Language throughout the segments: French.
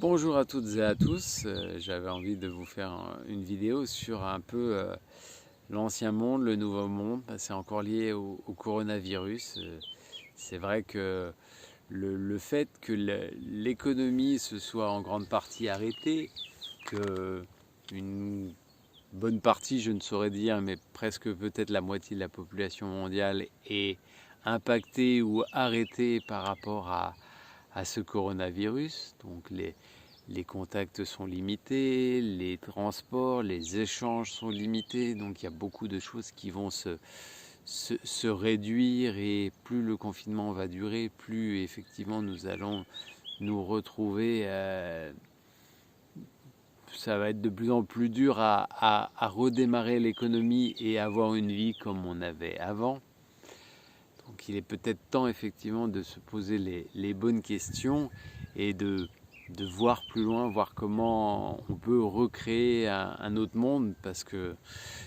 Bonjour à toutes et à tous, j'avais envie de vous faire une vidéo sur un peu l'ancien monde, le nouveau monde. C'est encore lié au coronavirus. C'est vrai que le fait que l'économie se soit en grande partie arrêtée, que une bonne partie, je ne saurais dire, mais presque peut-être la moitié de la population mondiale est impactée ou arrêtée par rapport à ce coronavirus. Donc les contacts sont limités, les transports, les échanges sont limités, donc il y a beaucoup de choses qui vont se réduire, et plus le confinement va durer, plus effectivement nous allons nous retrouver, ça va être de plus en plus dur à redémarrer l'économie et avoir une vie comme on avait avant. Donc il est peut-être temps effectivement de se poser les bonnes questions et de voir plus loin, voir comment on peut recréer un autre monde, parce que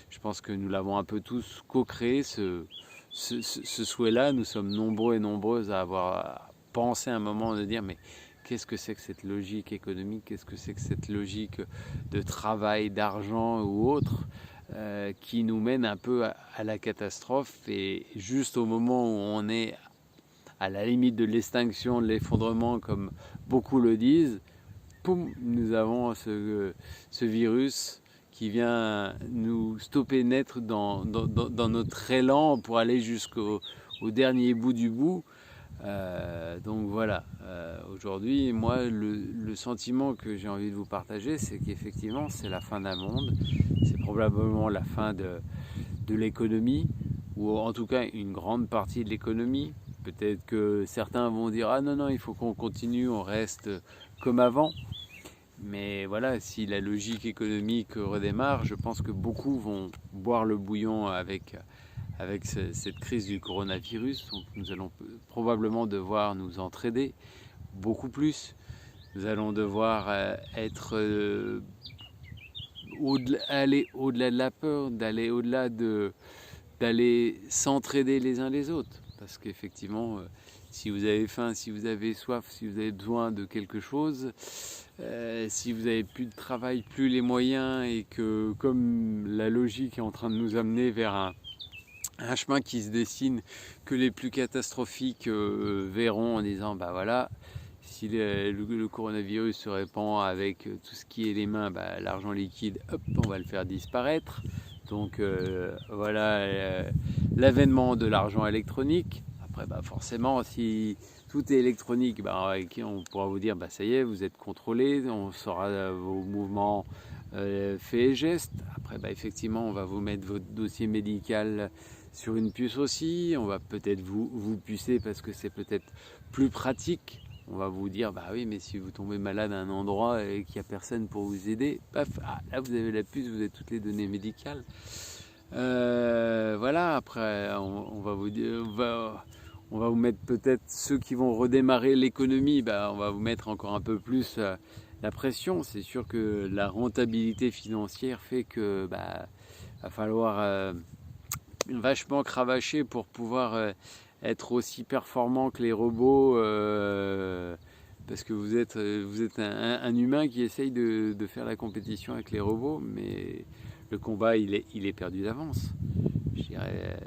je pense que nous l'avons un peu tous co-créé, ce souhait-là. Nous sommes nombreux et nombreuses à avoir pensé à un moment de dire mais qu'est-ce que c'est que cette logique économique, qu'est-ce que c'est que cette logique de travail, d'argent ou autre, qui nous mène un peu à la catastrophe, et juste au moment où on est à la limite de l'extinction, de l'effondrement, comme beaucoup le disent, poum, nous avons ce virus qui vient nous stopper net dans notre élan pour aller jusqu'au dernier bout du bout. Donc voilà, aujourd'hui, moi, le sentiment que j'ai envie de vous partager, c'est qu'effectivement, c'est la fin d'un monde, c'est probablement la fin de l'économie, ou en tout cas une grande partie de l'économie. Peut-être que certains vont dire ah non, non, il faut qu'on continue, on reste comme avant. Mais voilà, si la logique économique redémarre, je pense que beaucoup vont boire le bouillon avec cette crise du coronavirus. Donc nous allons probablement devoir nous entraider beaucoup plus. Nous allons devoir être aller au-delà de la peur, d'aller au-delà d'aller s'entraider les uns les autres. Parce qu'effectivement, si vous avez faim, si vous avez soif, si vous avez besoin de quelque chose, si vous n'avez plus de travail, plus les moyens, et que comme la logique est en train de nous amener vers un chemin qui se dessine, que les plus catastrophiques verront en disant bah voilà, si le coronavirus se répand avec tout ce qui est les mains, bah, l'argent liquide, hop, on va le faire disparaître. Donc voilà l'avènement de l'argent électronique. Après, bah, forcément, si tout est électronique, bah, on pourra vous dire bah, ça y est, vous êtes contrôlé, on saura vos mouvements, faits et gestes. Après, bah, effectivement, on va vous mettre votre dossier médical sur une puce aussi. On va peut-être vous pucer parce que c'est peut-être plus pratique. On va vous dire bah oui, mais si vous tombez malade à un endroit et qu'il n'y a personne pour vous aider, paf, ah, là vous avez la puce, vous avez toutes les données médicales. Voilà, après on va vous dire, on va vous mettre peut-être ceux qui vont redémarrer l'économie, bah, on va vous mettre encore un peu plus la pression. C'est sûr que la rentabilité financière fait que bah, va falloir vachement cravacher pour pouvoir être aussi performant que les robots, parce que vous êtes un humain qui essaye de faire la compétition avec les robots, mais le combat il est perdu d'avance. Je dirais,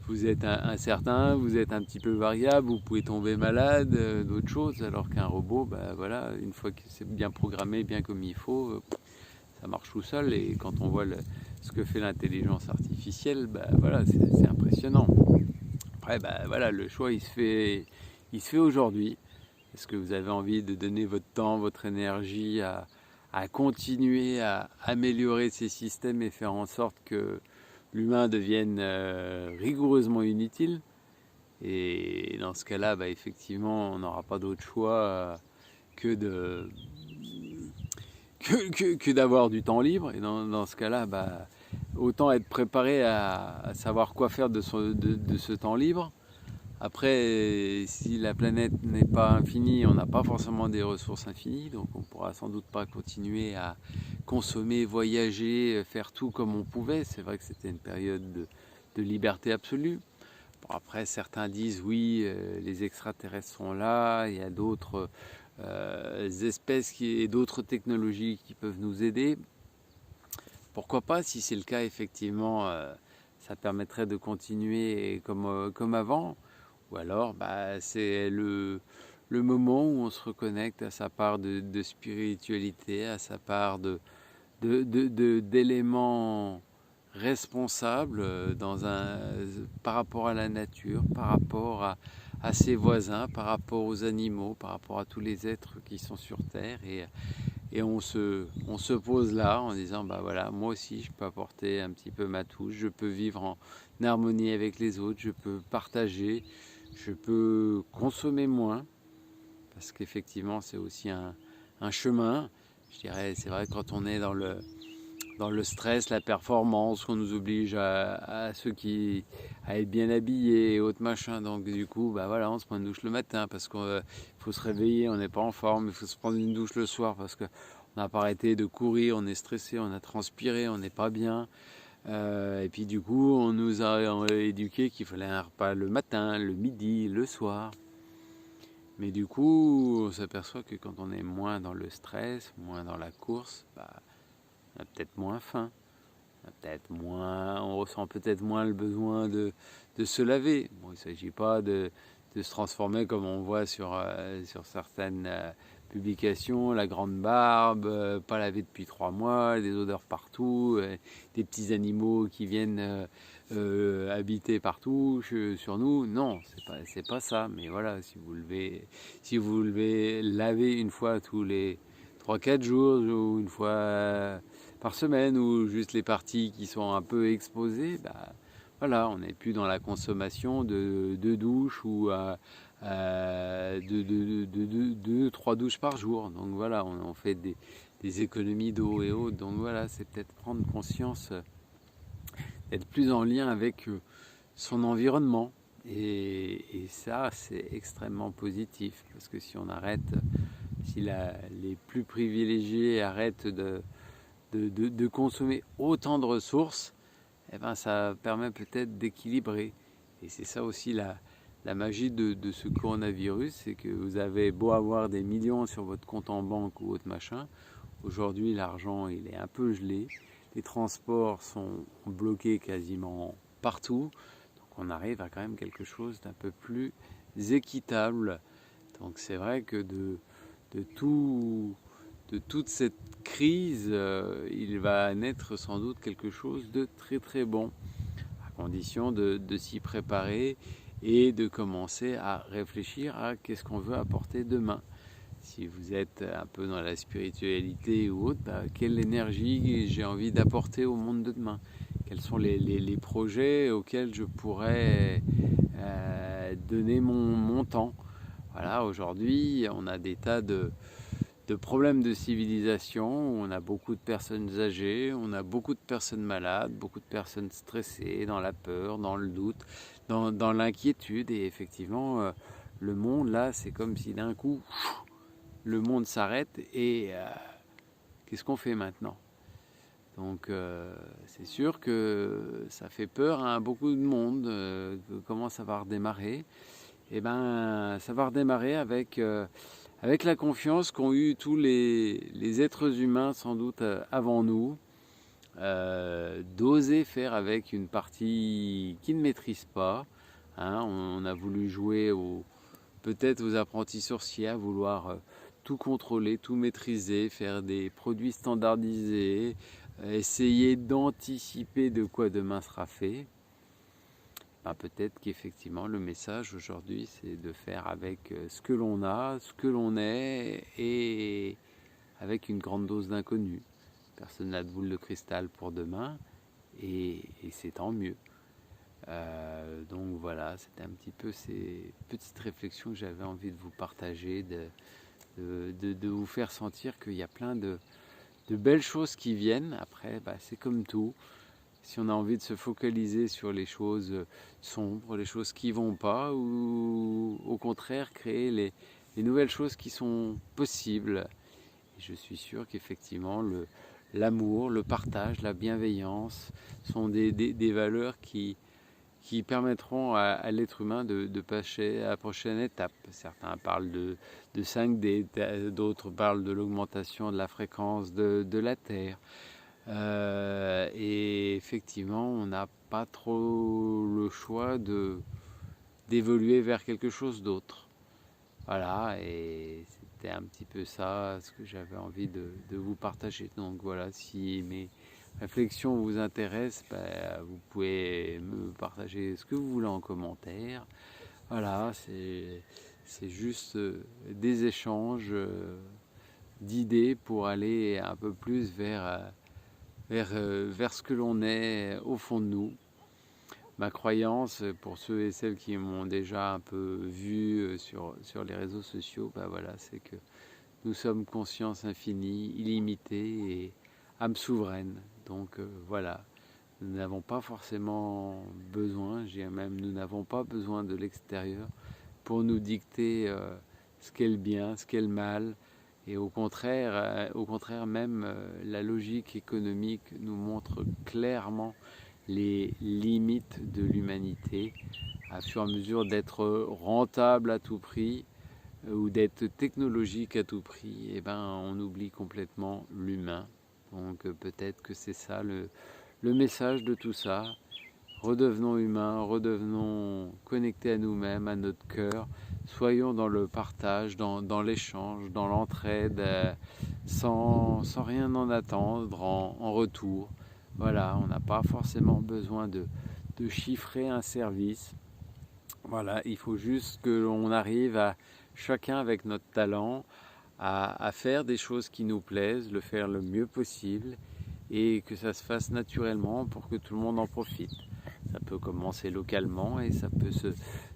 vous êtes incertain, vous êtes un petit peu variable, vous pouvez tomber malade, d'autres choses, alors qu'un robot, bah, voilà, une fois que c'est bien programmé, bien comme il faut, ça marche tout seul. Et quand on voit ce que fait l'intelligence artificielle, bah, voilà, c'est impressionnant. Après, bah, voilà, le choix il se fait aujourd'hui. Est-ce que vous avez envie de donner votre temps, votre énergie à continuer à améliorer ces systèmes et faire en sorte que l'humain devienne rigoureusement inutile? Et dans ce cas-là, bah, effectivement, on n'aura pas d'autre choix que de que d'avoir du temps libre. Et dans ce cas-là, bah, autant être préparé à savoir quoi faire de ce temps libre. Après, si la planète n'est pas infinie, on n'a pas forcément des ressources infinies, donc on pourra sans doute pas continuer à consommer, voyager, faire tout comme on pouvait. C'est vrai que c'était une période de liberté absolue. Bon, après, certains disent oui, les extraterrestres sont là, il y a d'autres espèces et d'autres technologies qui peuvent nous aider. Pourquoi pas, si c'est le cas, effectivement, ça permettrait de continuer comme avant. Ou alors, c'est le moment où on se reconnecte à sa part de spiritualité, à sa part d'éléments responsables par rapport à la nature, par rapport à ses voisins, par rapport aux animaux, par rapport à tous les êtres qui sont sur Terre. Et on se pose là en disant, voilà, moi aussi je peux apporter un petit peu ma touche, je peux vivre en harmonie avec les autres, je peux partager, je peux consommer moins, parce qu'effectivement c'est aussi un chemin. Je dirais, c'est vrai, quand on est dans le stress, la performance, qu'on nous oblige à être bien habillés et autres machins. Donc du coup, voilà, on se prend une douche le matin parce qu'il faut se réveiller, on n'est pas en forme. Il faut se prendre une douche le soir parce qu'on n'a pas arrêté de courir, on est stressé, on a transpiré, on n'est pas bien. Et puis du coup, on nous a éduqué qu'il fallait un repas le matin, le midi, le soir. Mais du coup, on s'aperçoit que quand on est moins dans le stress, moins dans la course, on a peut-être moins faim, on ressent peut-être moins le besoin de se laver. Bon, il ne s'agit pas de se transformer comme on voit sur certaines publications, la grande barbe, pas lavé depuis 3 mois, des odeurs partout, des petits animaux qui viennent habiter partout sur nous. Non, c'est pas ça. Mais voilà, si vous levez laver une fois tous les 3-4 jours ou une fois par semaine, ou juste les parties qui sont un peu exposées, voilà, on n'est plus dans la consommation de douches ou de 3 douches par jour. Donc voilà, on fait des économies d'eau et autres. Donc voilà, c'est peut-être prendre conscience d'être plus en lien avec son environnement. Et ça, c'est extrêmement positif, parce que si les plus privilégiés arrêtent de consommer autant de ressources, ça permet peut-être d'équilibrer. Et c'est ça aussi la magie de ce coronavirus, c'est que vous avez beau avoir des millions sur votre compte en banque ou autre machin, aujourd'hui l'argent il est un peu gelé, les transports sont bloqués quasiment partout, donc on arrive à quand même quelque chose d'un peu plus équitable. Donc c'est vrai que de toute cette crise, il va naître sans doute quelque chose de très très bon, à condition de s'y préparer et de commencer à réfléchir à qu'est-ce qu'on veut apporter demain. Si vous êtes un peu dans la spiritualité ou autre, quelle énergie j'ai envie d'apporter au monde de demain? Quels sont les projets auxquels je pourrais donner mon temps? Voilà, aujourd'hui, on a des tas de problèmes de civilisation, on a beaucoup de personnes âgées, on a beaucoup de personnes malades, beaucoup de personnes stressées, dans la peur, dans le doute, dans l'inquiétude. Et effectivement, le monde, là, c'est comme si d'un coup, le monde s'arrête et qu'est-ce qu'on fait maintenant? Donc c'est sûr que ça fait peur à beaucoup de monde. Comment ça va redémarrer? Eh bien, ça va redémarrer avec la confiance qu'ont eu tous les êtres humains sans doute avant nous, d'oser faire avec une partie qu'ils ne maîtrisent pas. On a voulu jouer peut-être aux apprentis sorciers, à vouloir tout contrôler, tout maîtriser, faire des produits standardisés, essayer d'anticiper de quoi demain sera fait. Peut-être qu'effectivement le message aujourd'hui c'est de faire avec ce que l'on a, ce que l'on est, et avec une grande dose d'inconnu. Personne n'a de boule de cristal pour demain, et c'est tant mieux. Donc voilà, c'était un petit peu ces petites réflexions que j'avais envie de vous partager, de vous faire sentir qu'il y a plein de belles choses qui viennent. Après, c'est comme tout. Si on a envie de se focaliser sur les choses sombres, les choses qui ne vont pas, ou au contraire créer les nouvelles choses qui sont possibles. Et je suis sûr qu'effectivement l'amour, le partage, la bienveillance sont des valeurs qui qui permettront à l'être humain de passer à la prochaine étape. Certains parlent de 5D, d'autres parlent de l'augmentation de la fréquence de la Terre. Et effectivement, on n'a pas trop le choix d'évoluer vers quelque chose d'autre. Voilà, et c'était un petit peu ça ce que j'avais envie de vous partager. Donc voilà, si mes réflexion vous intéresse, vous pouvez me partager ce que vous voulez en commentaire. Voilà, c'est juste des échanges d'idées pour aller un peu plus vers ce que l'on est au fond de nous. Ma croyance, pour ceux et celles qui m'ont déjà un peu vu sur les réseaux sociaux, voilà, c'est que nous sommes conscience infinie, illimitée et âme souveraine. Donc voilà, nous n'avons pas forcément besoin, je dirais même, nous n'avons pas besoin de l'extérieur pour nous dicter ce qu'est le bien, ce qu'est le mal. Et au contraire même, la logique économique nous montre clairement les limites de l'humanité, à fur et à mesure d'être rentable à tout prix ou d'être technologique à tout prix, on oublie complètement l'humain. Donc peut-être que c'est ça le message de tout ça. Redevenons humains, redevenons connectés à nous-mêmes, à notre cœur. Soyons dans le partage, dans l'échange, dans l'entraide, sans rien en attendre en retour. Voilà, on n'a pas forcément besoin de chiffrer un service. Voilà, il faut juste que l'on arrive à, chacun avec notre talent, à faire des choses qui nous plaisent, le faire le mieux possible et que ça se fasse naturellement pour que tout le monde en profite. Ça peut commencer localement et ça peut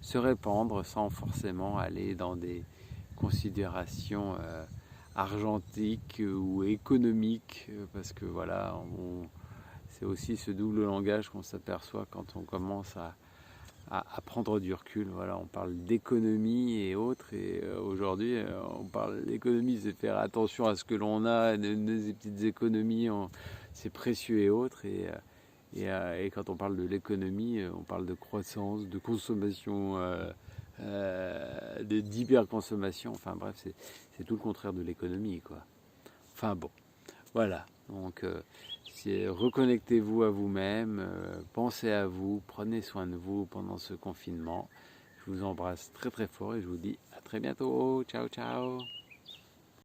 se répandre sans forcément aller dans des considérations argentiques ou économiques, parce que voilà, c'est aussi ce double langage qu'on s'aperçoit quand on commence à prendre du recul. Voilà, on parle d'économie et autres, et aujourd'hui on parle d'économie, c'est faire attention à ce que l'on a, des petites économies, c'est précieux et autres, et quand on parle de l'économie, on parle de croissance, de consommation, d'hyperconsommation, enfin bref, c'est tout le contraire de l'économie, quoi. Enfin bon, voilà, donc reconnectez-vous à vous-même, pensez à vous, prenez soin de vous pendant ce confinement. Je vous embrasse très très fort et je vous dis à très bientôt. Ciao ciao.